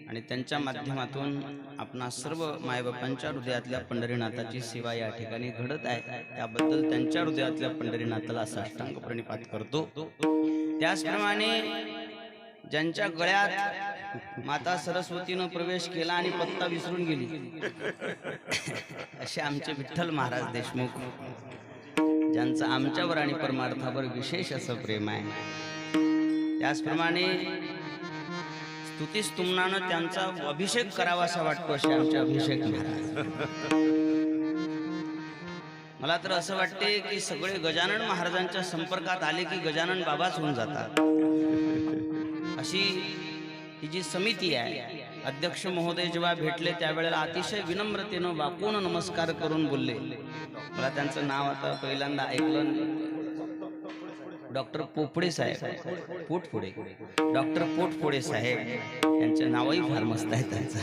आणि त्यांच्या माध्यमातून आपणा सर्व मायबापांच्या हृदयातल्या पंढरीनाथाची सेवा या ठिकाणी घडत आहे। त्याबद्दल त्यांच्या हृदयातल्या पंढरीनाथाला साष्टांग प्रणिपात करतो। त्याचप्रमाणे ज्यांच्या गळ्यात माता सरस्वतीनं प्रवेश केला आणि पत्ता विसरून गेली असे आमचे विठ्ठल महाराज देशमुख, ज्यांचं आमच्यावर आणि परमार्थावर विशेष असं प्रेम आहे। त्याचप्रमाणे स्तुतीस्तुमनानं त्यांचा अभिषेक करावा असा वाटतो असे आमचे अभिषेक महाराज। मला तर असं वाटते की सगळे गजानन महाराजांच्या संपर्कात आले की गजानन बाबाच होऊन जातात। अशी ही जी समिती आहे, अध्यक्ष महोदय जेव्हा भेटले त्यावेळेला अतिशय विनम्रतेनं वाकून नमस्कार करून बोलले। मला त्यांचं नाव आता पहिल्यांदा ऐकलं, डॉक्टर पोफडे साहेब, पोटफोडे, डॉक्टर पोटफोडे साहेब यांचे नावही फार मस्त आहे त्यांचं।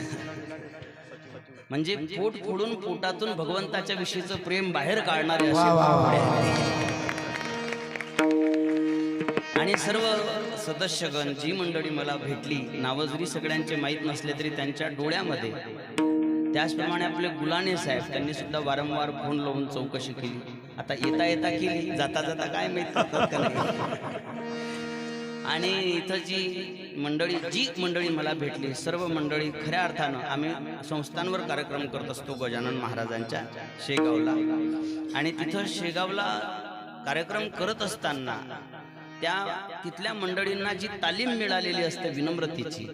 म्हणजे पोट फोडून पोटातून भगवंताच्या विषयीचं प्रेम बाहेर काढणारे असे। आणि सर्व सदस्यगण जी मंडळी मला भेटली, नावं जरी सगळ्यांचे माहीत नसले तरी त्यांच्या डोळ्यामध्ये, त्याचप्रमाणे आपले गुलाने साहेब, त्यांनी सुद्धा वारंवार फोन लावून चौकशी केली। आता येता येता केली, जाता जाता काय माहित का नाही। आणि इथं जी मंडळी मला भेटली, सर्व मंडळी खऱ्या अर्थानं आम्ही संस्थांवर कार्यक्रम करत असतो गजानन महाराजांच्या शेगावला, आणि तिथं शेगावला कार्यक्रम करत असताना तिथल्या मंडळींना जी तालीम मिळालेली असते विनम्रतेची,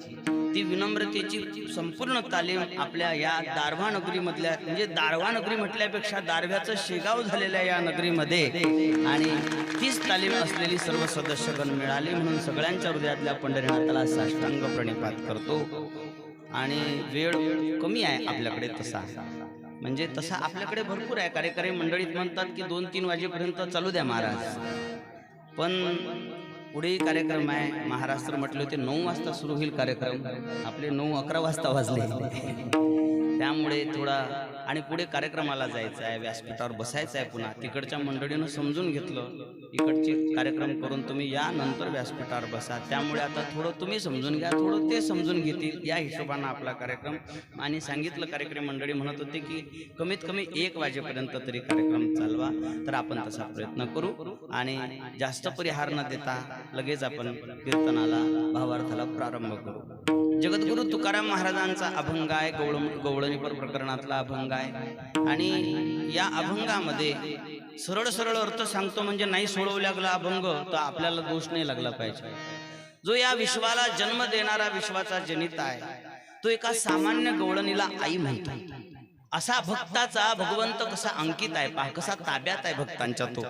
ती विनम्रतेची संपूर्ण तालीम आपल्या या दारव्हा नगरीमधल्या, म्हणजे दारव्हा नगरी म्हटल्यापेक्षा दारव्याचं शेगाव झालेल्या या नगरीमध्ये, आणि तीच तालीम असलेली सर्व सदस्यगण मिळाले म्हणून सगळ्यांच्या हृदयातल्या पंढरीनाथाला साष्टांग प्रणिपात करतो। आणि वेळ कमी आहे आपल्याकडे, म्हणजे तसा आपल्याकडे भरपूर आहे। कार्यकारी मंडळीत म्हणतात की 2-3 वाजेपर्यंत चालू द्या महाराज, पण पुढेही कार्यक्रम आहे। महाराष्ट्र म्हटले होते 9 वाजता सुरू होईल कार्यक्रम, आपले 9-11 वाजता वाजले, त्यामुळे थोडा, आणि पुढे कार्यक्रमाला जायचं आहे, व्यासपीठावर बसायचं आहे पुन्हा। तिकडच्या मंडळीनं समजून घेतलं, इकडचे कार्यक्रम करून तुम्ही या नंतर व्यासपीठावर बसा, त्यामुळे आता थोडं तुम्ही समजून घ्या, थोडं ते समजून घेतील या हिशोबानं आपला कार्यक्रम। आणि सांगितलं, कार्यक्रम मंडळी म्हणत होते की कमीत कमी 1 वाजेपर्यंत तरी कार्यक्रम चालवा, तर आपण तसा प्रयत्न करू। आणि जास्त परिहार न देता लगेच आपण कीर्तनाला, भावार्थाला प्रारंभ करू। जगद्गुरु तुकाराम महाराजांचा अभंग आहे, गवळणीपर प्रकरणातला अभंग आहे। आणि या अभंगामध्ये सरळ सरळ अर्थ सांगतो, म्हणजे नाही सोडवल्या गेला अभंग तर आपल्याला दोष नाही लागला पाहिजे। जो या विश्वाला जन्म देणारा विश्वाचा जनिता आहे, तो एका सामान्य गवळणीला आई म्हणतो। असा भक्ताचा भगवंत कसा अंकित आहे पहा, कसा ताब्यात आहे भक्तांच्या तो।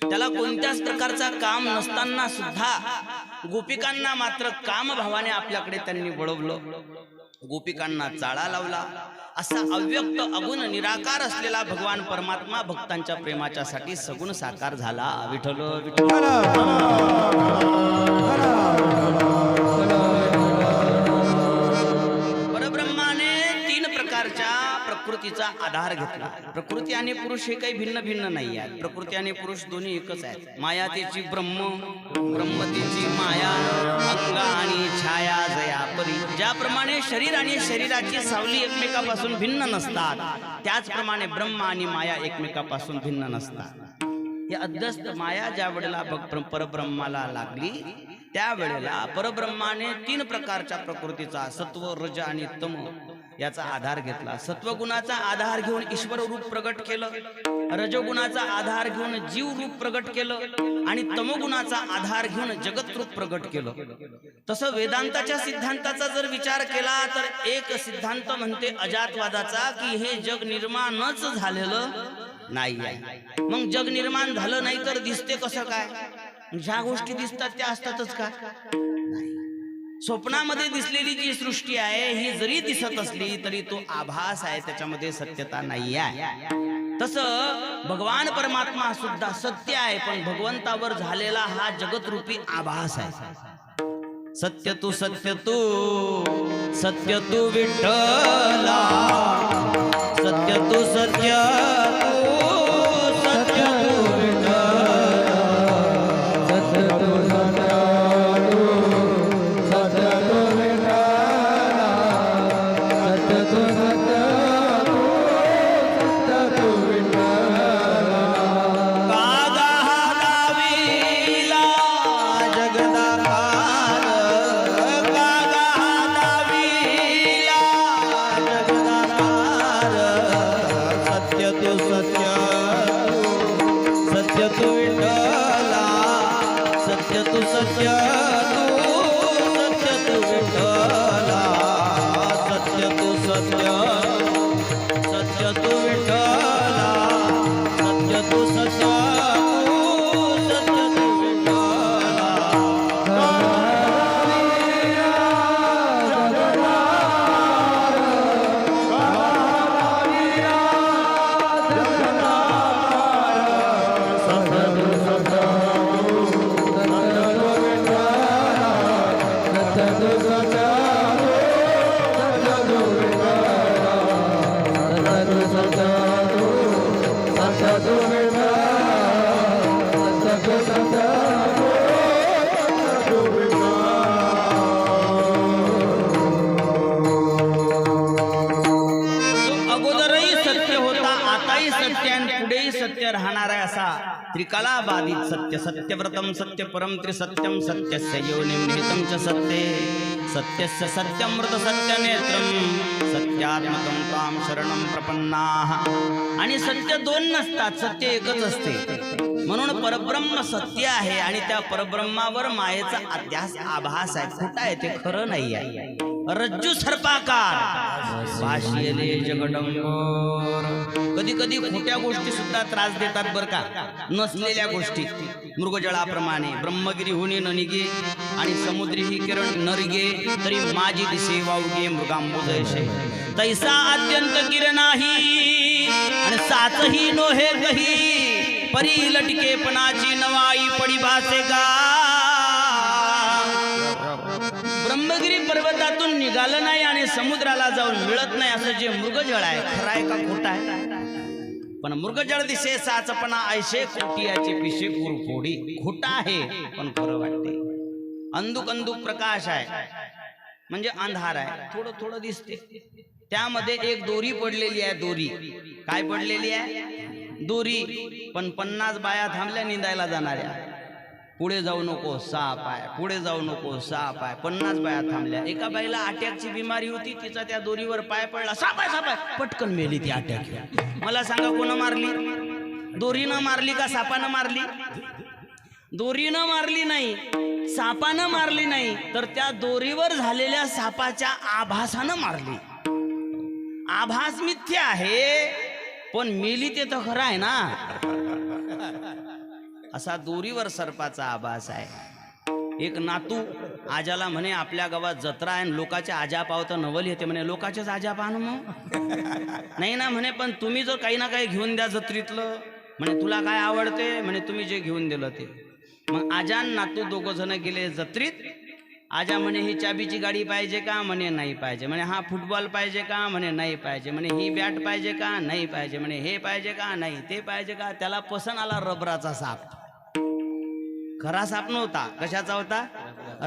त्याला कोणत्याच प्रकारचा काम नसताना सुद्धा गोपिकांना मात्र काम भावाने आपल्याकडे त्यांनी वळवलं, गोपिकांना चाळा लावला। असा अव्यक्त अगुण निराकार असलेला भगवान परमात्मा भक्तांच्या प्रेमाच्या साठी सगुण साकार झाला। विठ्ठल विठ्ठल। परब्रह्माने 3 प्रकारच्या प्रकृतीचा आधार घेतला। प्रकृती आणि पुरुष हे काही भिन्न भिन्न नाही आहेत, प्रकृती आणि पुरुष दोन्ही एकच आहेत। माया त्याची ब्रह्म, ब्रह्म तिची माया, अंग आणि छाया जया परी। ज्याप्रमाणे शरीर आणि शरीराची सावली एकमेकापासून भिन्न नसतात, त्याचप्रमाणे ब्रह्म आणि माया एकमेकापासून भिन्न नसतात। हे अध्यस्त माया ज्या वेळेला परब्रह्माला लागली, त्यावेळेला परब्रह्माने 3 प्रकारच्या प्रकृतीचा, सत्व, रज आणि तम याचा आधार घेतला। सत्वगुणाचा आधार घेऊन ईश्वर रूप प्रगट केलं, रजोगुणाचा आधार घेऊन जीव रूप प्रगट केलं, आणि तमोगुणाचा आधार घेऊन जगत रूप प्रगट केलं। तसं वेदांताच्या सिद्धांताचा जर विचार केला तर एक सिद्धांत म्हणते अजातवादाचा की हे जग निर्माणच झालेलं नाही आहे। मग जग निर्माण झालं नाही तर दिसते कसं काय? ज्या गोष्टी दिसतात त्या असतातच का? स्वप्नामध्ये दिसलेली जी सृष्टी आहे ही जरी दिसत असली तरी तो आभास आहे, त्याच्यामध्ये सत्यता नाही आहे। तसं भगवान परमात्मा सुद्धा सत्य आहे, पण भगवंतावर झालेला हा जगतरूपी आभास आहे। सत्य तू सत्य तू सत्य तू विठ्ठला, सत्य तू सत्य राहणारा असा त्रिकाला बाधित सत्य सत्यव्रतम सत्य परम त्रिसत्यम सत्यस्य योनिं निहितं च सत्ये सत्यस्य सत्यमृत सत्यनेत्रम सत्यात्मकं तां शरणं प्रपन्नाः. आणि सत्य दोन नसतात, सत्य एकच असते. म्हणून परब्रह्म सत्य आहे आणि त्या परब्रह्मावर मायेचा अध्यास आभास आहे. खोटा आहे, ते खरं नाही आहे. रज्जू सर्पाकार भाषेले जगडंबर. कधी कधी खोट्या गोष्टी सुद्धा त्रास देतात बर का. नसलेल्या गोष्टी मृगजळाप्रमाणे ब्रह्मगिरी होणे न निगे आणि समुद्री ही किरण नरगे तरी माझी दिसे वावगे मृगांबुजैसे तैसा अत्यंत किरणाही आणि साचही नोहे कही परी लटकेपणाची नवाई पडी भासे का. ब्रह्मगिरी पर्वतातून निघालं नाही आणि समुद्राला जाऊन मिळत नाही असं जे मृगजळ आहे, खरं आहे का खोटा आहे. पण मृगजळ दिसे साचपणा ऐशे कोटियाचे पिशे कुरफोडी. खोटा आहे पण खरं वाटते. अंधुक अंधुक प्रकाश आहे म्हणजे अंधार आहे, थोडं थोडं दिसते. त्यामध्ये एक दोरी पडलेली आहे. दोरी काय पडलेली आहे? दोरी. पण 50 बाया थांबल्या निंदायला जाणाऱ्या. पुढे जाऊ नको साप आहे, पुढे जाऊ नको साप आहे. 50 बाया थांबल्या. एका बाईला अटॅकची बिमारी होती, तिचा त्या दोरीवर पाय पडला. साप आहे साप आहे, पटकन मेली ती अटॅक. मला सांगा कोण मारली? दोरीनं मारली का सापानं मारली? दोरीनं मारली नाही, सापानं मारली नाही, तर त्या दोरीवर झालेल्या सापाच्या आभासानं मारली. आभास मिथ्या आहे पण मेली ते तर खरं आहे ना. असा दोरीवर सर्पाचा आभास आहे. एक नातू आजाला म्हणे आपल्या गावात जत्रा आहे, लोकांच्या आजा पावता नवल येते म्हणे. लोकांच्याच आजा पाहणं मग नाही ना म्हणे. पण तुम्ही जर काही ना काही घेऊन द्या जत्रीतलं म्हणे. तुला काय आवडते म्हणे? तुम्ही जे घेऊन दिलं ते. मग आजान नातू दोघं जण गेले जत्रीत. आजा म्हणे ही चाबीची गाडी पाहिजे का म्हणे? नाही पाहिजे म्हणे. हा फुटबॉल पाहिजे का म्हणे? नाही पाहिजे म्हणे. ही बॅट पाहिजे का? नाही पाहिजे म्हणे. हे पाहिजे का? नाही. ते पाहिजे का? त्याला पसंत आला रबराचा साप. खरा साप नव्हता. कशाचा होता?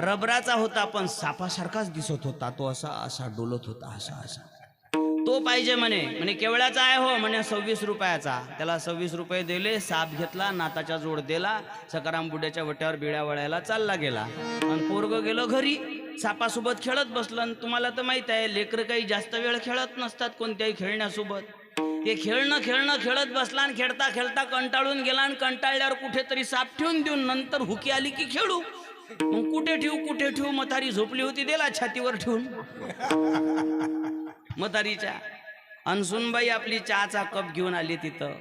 रबराचा होता, पण सापासारखाच दिसत होता. तो असा असा डोलत होता, असा असा. तो पाहिजे म्हणे. म्हणे केवढ्याचा आहे हो म्हणे? 26 रुपयाचा. त्याला 26 रुपये दिले. साप घेतला, नाताच्या जोड दिला. सकाराम बुड्याच्या वट्यावर बिड्या वळायला चालला गेला. आणि पोरग गेलं घरी, सापासोबत खेळत बसलं. तुम्हाला तर माहित आहे लेकरं काही जास्त वेळ खेळत नसतात कोणत्याही खेळण्यासोबत. ते खेळणं खेळणं खेळत बसला आणि खेळता खेळता कंटाळून गेला. आणि कंटाळल्यावर कुठेतरी साप ठेवून देऊन नंतर हुकी आली की खेळू. मग कुठे ठेवू म्हातारी झोपली होती, दिला छातीवर ठेवून म्हातारीच्या. अनसुनबाई आपली चहाचा कप घेऊन आली तिथं.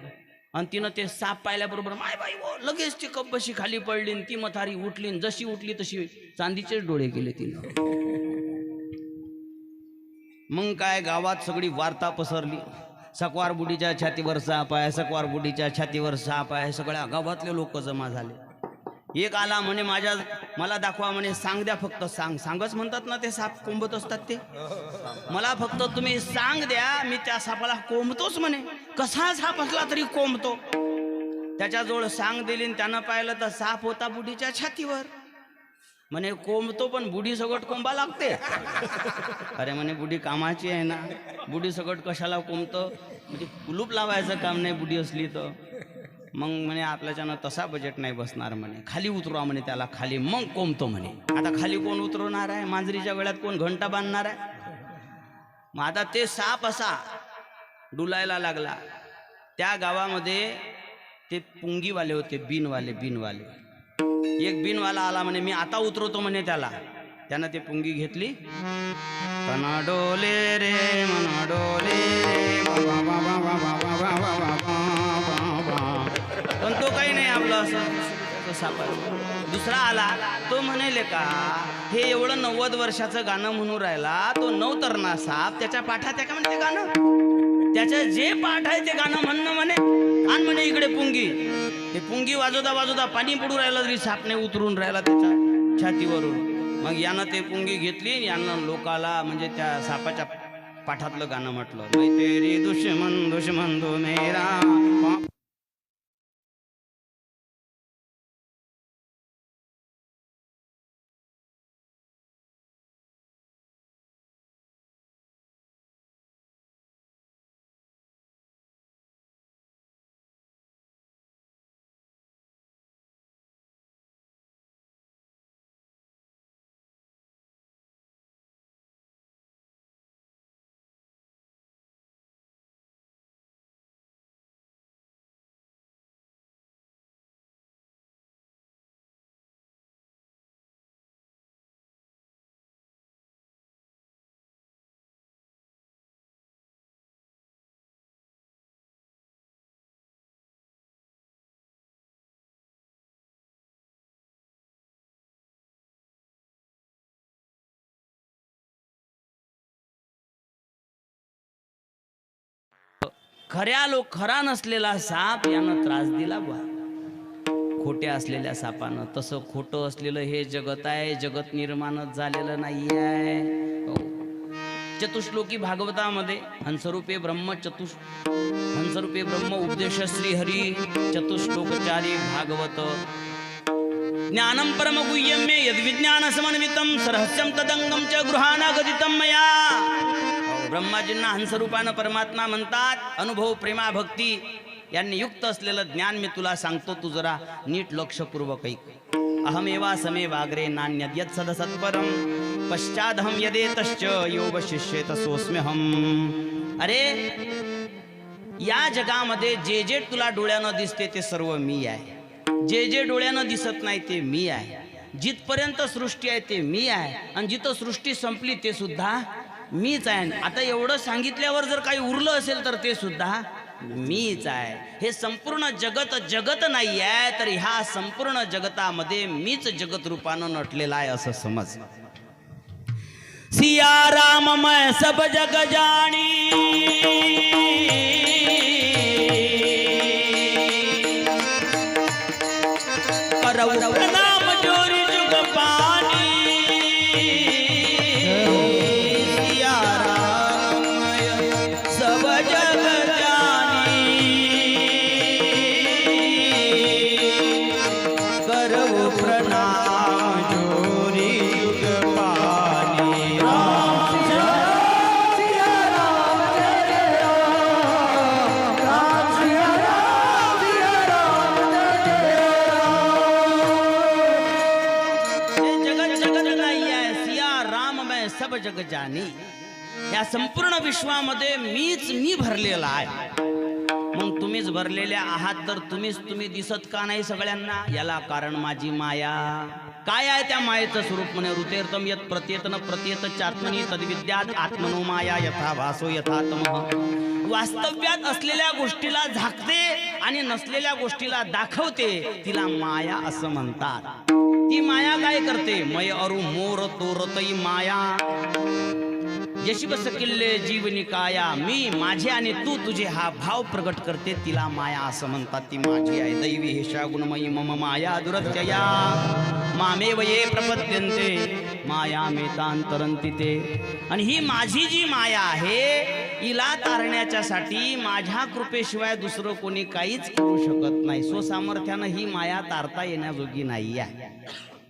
आणि तिनं ते साप पाहिल्याबरोबर माय बाई वो लगेच ती कप बशी खाली पडली. ती म्हातारी उठली, जशी उठली तशी चांदीचे डोळे केले तिनं. मग काय गावात सगळी वार्ता पसरली. सकवार बुडीच्या छातीवर साप आहे, सकवार बुडीच्या छातीवर साप आहे. सगळ्या गावातले लोक जमा झाले. एक आला म्हणे मला दाखवा म्हणे. सांग द्या फक्त. सांगच म्हणतात ना ते साप कोंबत असतात ते. मला फक्त तुम्ही सांग द्या, मी त्या सापाला कोंबतोच म्हणे. कसा साप असला तरी कोंबतो. त्याच्याजवळ सांग दिली आणि त्यानं पाहिलं तर साप होता बुडीच्या छातीवर. म्हणे कोंबतो पण बुडी सगट कोंबा लागते. अरे म्हणे बुडी कामाची आहे ना, बुडी सगट कशाला कोंबतं? म्हणजे कुलूप लावायचं काम नाही बुडी असली तर. मग म्हणे आपल्याच्यानं तसा बजेट नाही बसणार म्हणे. खाली उतरवा म्हणे त्याला खाली, मग कोंबतो म्हणे. आता खाली कोण उतरवणार आहे? मांजरीच्या गळ्यात कोण घंटा बांधणार आहे? मग आता ते साप असा डुलायला लागला. त्या गावामध्ये ते पुंगीवाले होते, बिनवाले. एक बिनवाला आला म्हणे मी आता उतरवतो म्हणे त्याला. त्यानं ते पुंगी घेतली. तन डोले रे मन डोले पण तो काही नाही आपलं असं सापाचं. दुसरा आला, तो म्हणेले का हे एवढं 90 वर्षाचं गाणं म्हणून राहिला, तो नवतरणा साप त्याच्या पाठात आहे का म्हणते गाणं? त्याच्या जे पाठ आहे ते गाणं म्हणणं म्हणे. आण म्हणे इकडे पुंगी. ते पुंगी वाजवता पाणी पडू राहिलं तरी साप नाही उतरून राहिला त्याच्या छातीवरून. मग यानं ते पुंगी घेतली, यानं लोकाला म्हणजे त्या सापाच्या पाठातलं गाणं म्हटलं. मै तेरी दुश्मन दो मेरा खरा नसलेला साप यानं त्रास दिला बा खोट्या असलेल्या सापानं. तसं खोटं असलेलं हे जगत आहे, जगत निर्माणच झालेलं नाही आहे. हो. चतुश्लोकी भागवतामध्ये हंसरूपे ब्रह्म हंसरूपे ब्रह्म उपदेश श्री हरी चतुश्लोकचारी भागवत ज्ञानम परम गुह्यम मे यद्विज्ञान समन्वितम सरहस्यम तदंगम च गृहानागदितम मया. ब्रह्माजींना हंसरूपानं परमात्मा म्हणतात. अनुभव प्रेमा भक्ती यांनी युक्त असलेलं ज्ञान मी तुला सांगतो, तू जरा नीट लक्षपूर्वक ऐक. अहमेवा समे वाग्रे नान्यद्यत् सदसत्परम पश्चादहम यदेतश्च योगशिष्येत सोस्म्यहम. अरे या जगामध्ये जे जे तुला डोळ्यानं दिसते ते सर्व मी आहे. जे जे डोळ्यानं दिसत नाही ते मी आहे. जिथपर्यंत सृष्टी आहे ते मी आहे आणि जिथं सृष्टी संपली ते सुद्धा मीच आहे. आता एवढं सांगितल्यावर जर काही उरलं असेल तर ते सुद्धा मीच आहे. हे संपूर्ण जगत नाही आहे, तर ह्या संपूर्ण जगतामध्ये मीच जगत रूपानं नटलेला आहे असं समज. सिया राम मैं सब जग जानी करऊ प्रणाम जोरी जुग पानी. सिया राम मैं सब जग जानी करऊ प्रणाम जोरी जुग पानी. सब जग जानी. या संपूर्ण विश्वामध्ये मी भरलेला आहे. मग तुम्हीच भरलेले आहात तर तुम्ही दिसत का नाही सगळ्यांना? याला कारण माझी माया. काय आहे त्या मायेचं स्वरूप? म्हणे ऋतेर्तम यत् प्रत्येतन प्रत्येत चात्मनी तद्विद्यात आत्मनो माया यथा भासो यथा तमः. वास्तव्यात असलेल्या गोष्टीला झाकते आणि नसलेल्या गोष्टीला दाखवते, तिला माया असं म्हणतात. ती माया काय करते? मय अरु मोर तोरतई माया यशी बस किल्ले जीवनी काया. मी माझे आणि तू तुझे हा भाव प्रगट करते, तिला माया असं म्हणतात. ती माझी आहे. दैवी हेषा गुणमयी मम माया दुरत्यया मामेव ये प्रपद्यन्ते माया मेतांतरंती ते. आणि ही माझी जी माया आहे हिला तारण्याच्यासाठी माझ्या कृपेशिवाय दुसरं कोणी काहीच करू शकत नाही. स्वसामर्थ्यानं ही माया तारता येण्याजोगी नाही आहे.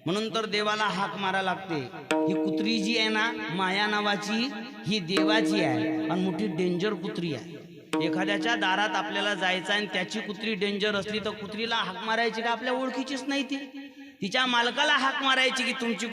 म्हणून तर देवाला हाक मारा लागते. ही कुत्री जी आहे ना माया नावाची, ही देवाची आहे आणि मोठी डेंजर कुत्री आहे. एखाद्याच्या दारात आपल्याला जायचं आणि त्याची कुत्री डेंजर असली तर कुत्रीला हाक मारायची का? आपल्या ओळखीचीच नाही ती. तिच्या मालकाला हाक मारायची की तुमची